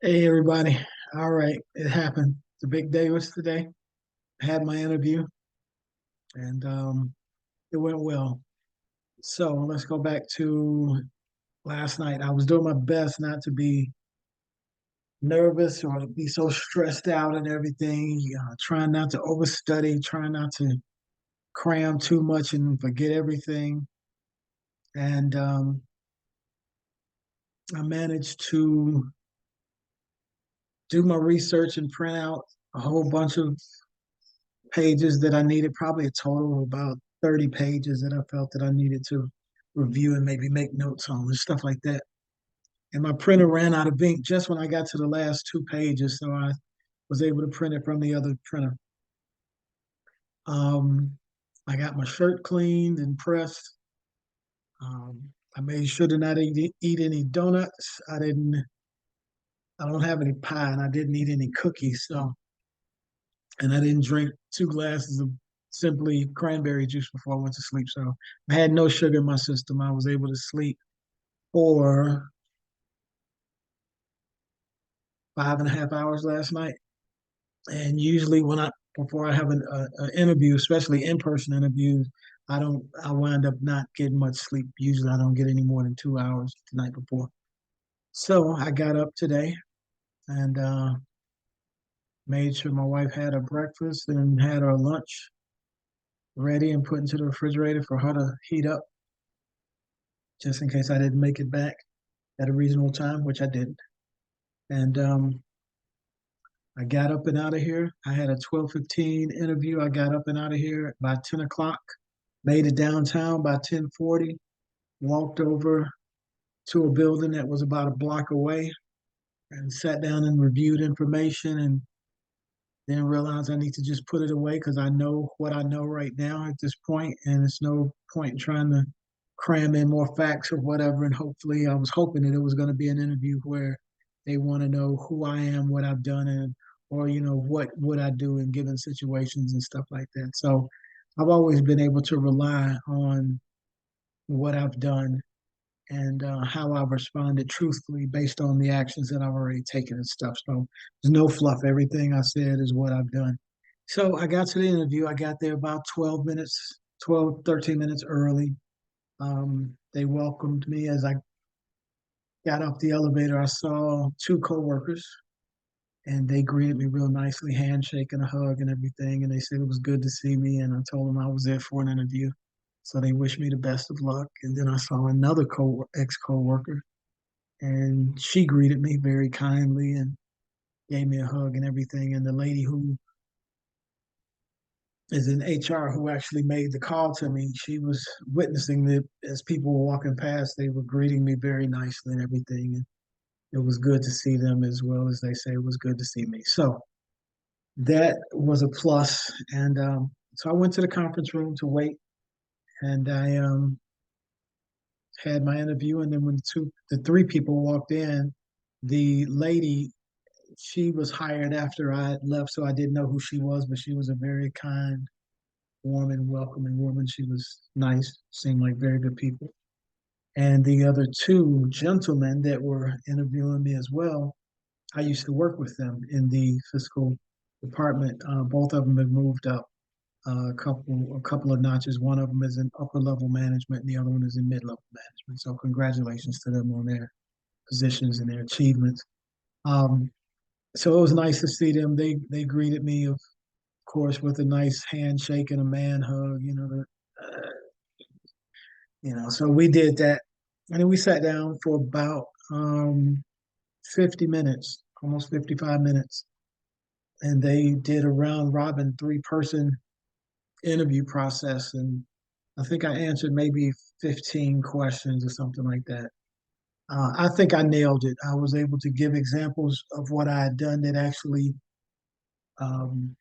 Hey everybody. All right, it happened. The big day was today. I had my interview and it went well. So let's go back to last night. I was doing my best not to be nervous or to be so stressed out and everything. Trying not to overstudy, trying not to cram too much and forget everything. And I managed to do my research and print out a whole bunch of pages that I needed, probably a total of about 30 pages that I felt that I needed to review and maybe make notes on and stuff like that. And my printer ran out of ink just when I got to the last two pages, so I was able to print it from the other printer. Um, I got my shirt cleaned and pressed. I made sure to not eat any donuts. I don't have any pie, and I didn't eat any cookies. And I didn't drink two glasses of simply cranberry juice before I went to sleep. So I had no sugar in my system. I was able to sleep for 5.5 hours last night. And usually before I have an interview, especially in-person interviews, I wind up not getting much sleep. Usually I don't get any more than 2 hours the night before. So I got up today and made sure my wife had her breakfast and had her lunch ready and put into the refrigerator for her to heat up just in case I didn't make it back at a reasonable time, which I didn't. And I got up and out of here. I had a 12:15 interview. I got up and out of here by 10 o'clock, made it downtown by 10:40, walked over to a building that was about a block away and sat down and reviewed information and then realized I need to just put it away because I know what I know right now at this point, and it's no point in trying to cram in more facts or whatever. And hopefully, I was hoping that it was going to be an interview where they want to know who I am, what I've done, and or what would I do in given situations and stuff like that. So I've always been able to rely on what I've done and how I've responded truthfully based on the actions that I've already taken and stuff. So there's no fluff. Everything I said is what I've done. So I got to the interview. I got there about 12 minutes, 12, 13 minutes early. They welcomed me as I got off the elevator. I saw two coworkers and they greeted me real nicely, handshake and a hug and everything. And they said it was good to see me. And I told them I was there for an interview. So they wished me the best of luck. And then I saw another ex coworker and she greeted me very kindly and gave me a hug and everything. And the lady who is in HR who actually made the call to me, she was witnessing that as people were walking past, they were greeting me very nicely and everything. And it was good to see them as well as they say it was good to see me. So that was a plus. And so I went to the conference room to wait and I had my interview. And then when the three people walked in, the lady she was hired after I left, so I didn't know who she was, but she was a very kind, warm, and welcoming woman. She was nice, seemed like very good people. And the other two gentlemen that were interviewing me as well, I used to work with them in the fiscal department. Both of them have moved up a couple of notches. One of them is in upper level management, and the other one is in mid level management. So congratulations to them on their positions and their achievements. Um, so it was nice to see them. They greeted me, of course, with a nice handshake and a man hug. So we did that, and then we sat down for about 50 minutes, almost 55 minutes, and they did a round robin three-person interview process, and I think I answered maybe 15 questions or something like that. I think I nailed it. I was able to give examples of what I had done that actually um,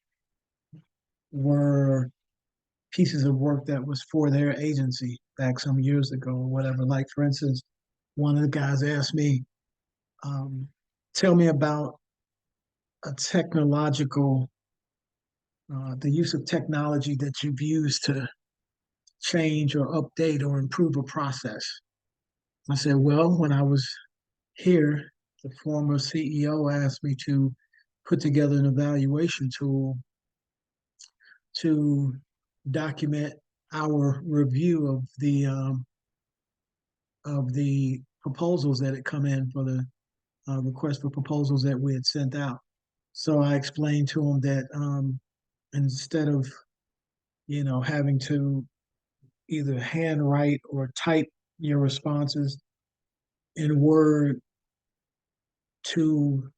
were pieces of work that was for their agency back some years ago or whatever. Like, for instance, one of the guys asked me, um, tell me about a the use of technology that you've used to change or update or improve a process. I said, well, when I was here the former CEO asked me to put together an evaluation tool to document our review of the proposals that had come in for the request for proposals that we had sent out. So I explained to him that instead of having to either handwrite or type your responses in Word to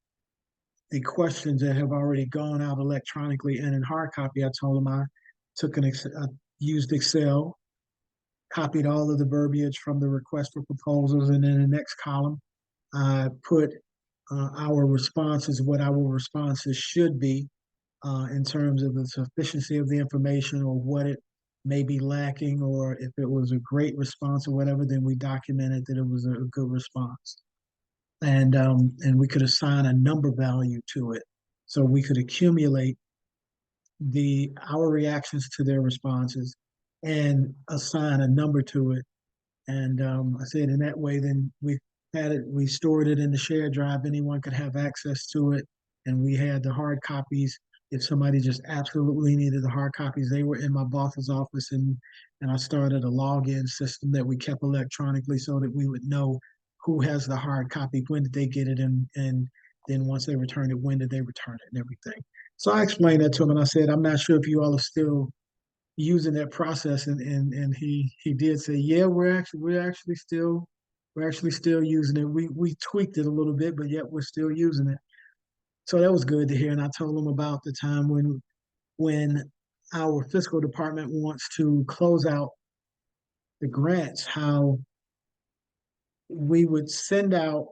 the questions that have already gone out electronically and in hard copy, I told him I used Excel, copied all of the verbiage from the request for proposals, and in the next column, I put our responses, what our responses should be in terms of the sufficiency of the information or what it may be lacking, or if it was a great response or whatever, then we documented that it was a good response. And we could assign a number value to it. So we could accumulate our reactions to their responses and assign a number to it. And I said in that way, then we stored it in the shared drive. Anyone could have access to it. And we had the hard copies. If somebody just absolutely needed the hard copies, they were in my boss's office, and I started a login system that we kept electronically so that we would know who has the hard copy, when did they get it, and then once they return it, when did they return it, and everything. So I explained that to him, and I said, I'm not sure if you all are still using that process, and he did say, yeah, we're actually still using it. We tweaked it a little bit, but yet we're still using it. So that was good to hear. And I told him about the time when our fiscal department wants to close out the grants, how we would send out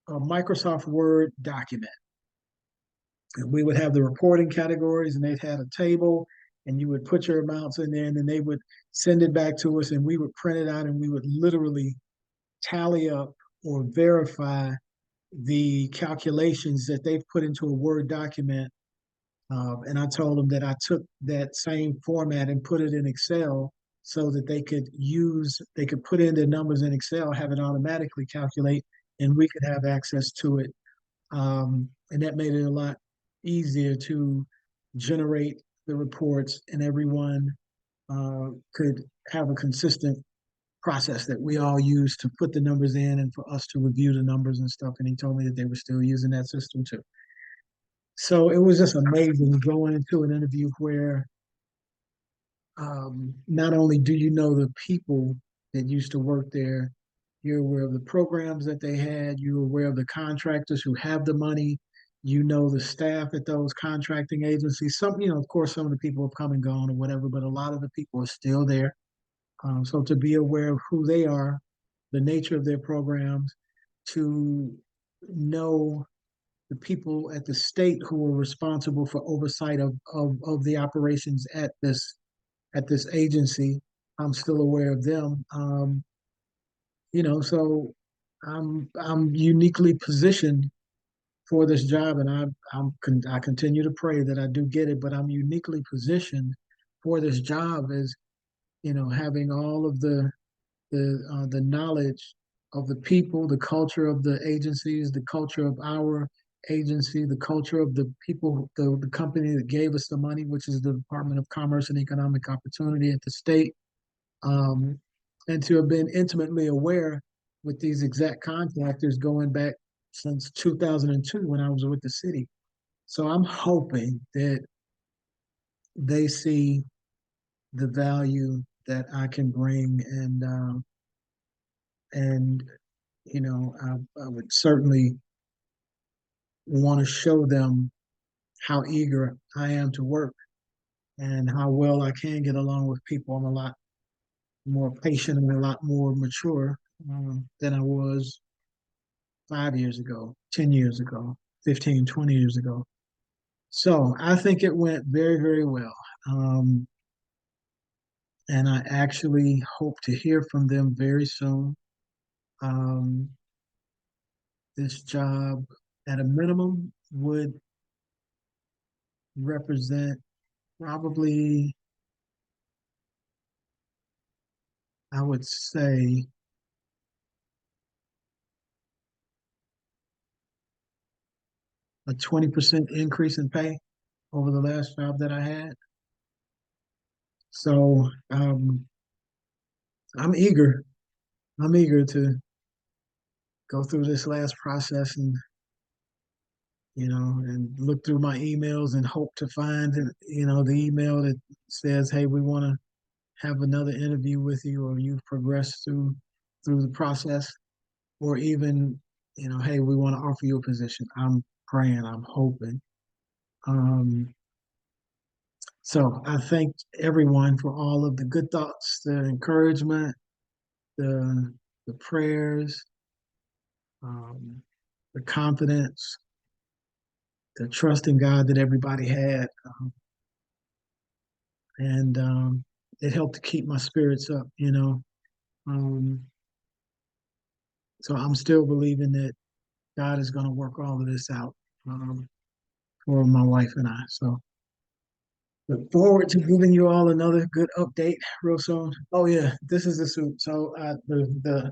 a Microsoft Word document. And we would have the reporting categories, and they'd had a table, and you would put your amounts in there, and then they would send it back to us, and we would print it out, and we would literally tally up or verify the calculations that they've put into a Word document. And I told them that I took that same format and put it in Excel so that they could put in their numbers in Excel, have it automatically calculate, and we could have access to it. And that made it a lot easier to generate the reports, and everyone could have a consistent process that we all use to put the numbers in and for us to review the numbers and stuff. And he told me that they were still using that system too. So it was just amazing going into an interview where not only do you know the people that used to work there, you're aware of the programs that they had, you're aware of the contractors who have the money, you know the staff at those contracting agencies. Some, of course, some of the people have come and gone or whatever, but a lot of the people are still there. So to be aware of who they are, the nature of their programs, to know the people at the state who are responsible for oversight of the operations at this agency. I'm still aware of them. So I'm uniquely positioned for this job, and I continue to pray that I do get it. But I'm uniquely positioned for this job as having all of the knowledge of the people, the culture of the agencies, the culture of our agency, the culture of the people, the company that gave us the money, which is the Department of Commerce and Economic Opportunity at the state, um, and to have been intimately aware with these exact contractors going back since 2002 when I was with the city. So I'm hoping that they see the value that I can bring, and I would certainly want to show them how eager I am to work and how well I can get along with people. I'm a lot more patient and a lot more mature than I was 5 years ago, 10 years ago, 15, 20 years ago. So I think it went very, very well. Um, and I actually hope to hear from them very soon. Um, this job, at a minimum, would represent probably, I would say, a 20% increase in pay over the last job that I had. So I'm eager. I'm eager to go through this last process and and look through my emails and hope to find the email that says, "Hey, we want to have another interview with you, or you've progressed through the process, or even hey, we want to offer you a position." I'm praying. I'm hoping. Um, so I thank everyone for all of the good thoughts, the encouragement, the the prayers, um, the confidence, the trust in God that everybody had, and it helped to keep my spirits up. Um, so I'm still believing that God is going to work all of this out um, for my wife and I. So look forward to giving you all another good update real soon. Oh yeah, this is the suit. So the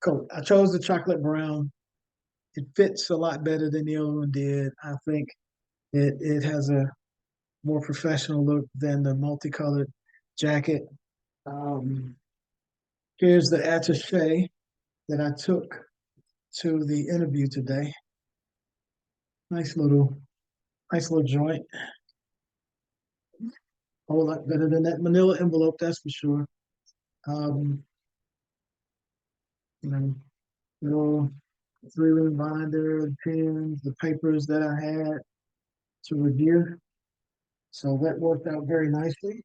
coat, I chose the chocolate brown. It fits a lot better than the other one did. I think it has a more professional look than the multicolored jacket. Um, Here's the attaché that I took to the interview today. Nice little, nice little joint. A whole lot better than that manila envelope, that's for sure. Um, you know, little three-ring binder, the pens, the papers that I had to review. So that worked out very nicely.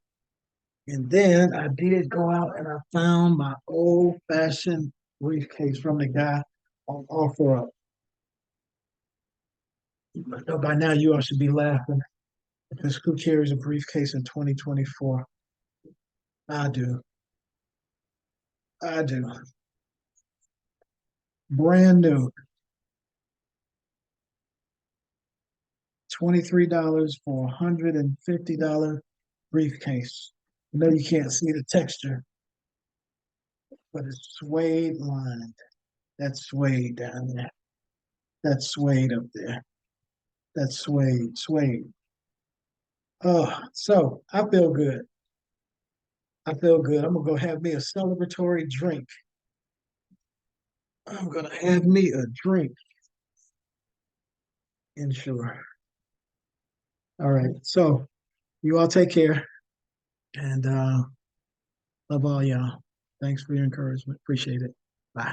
And then I did go out and I found my old-fashioned briefcase from the guy on OfferUp. By now, you all should be laughing because who carries a briefcase in 2024? I do. I do. Brand new, $23 for $150 briefcase. I know you can't see the texture, but it's suede lined. That's suede down there. That's suede up there. That's suede. Oh, so I feel good. I feel good. I'm gonna go have me a celebratory drink. I'm gonna have me a drink, and sure. All right. So you all take care and love all y'all. Thanks for your encouragement. Appreciate it. Bye.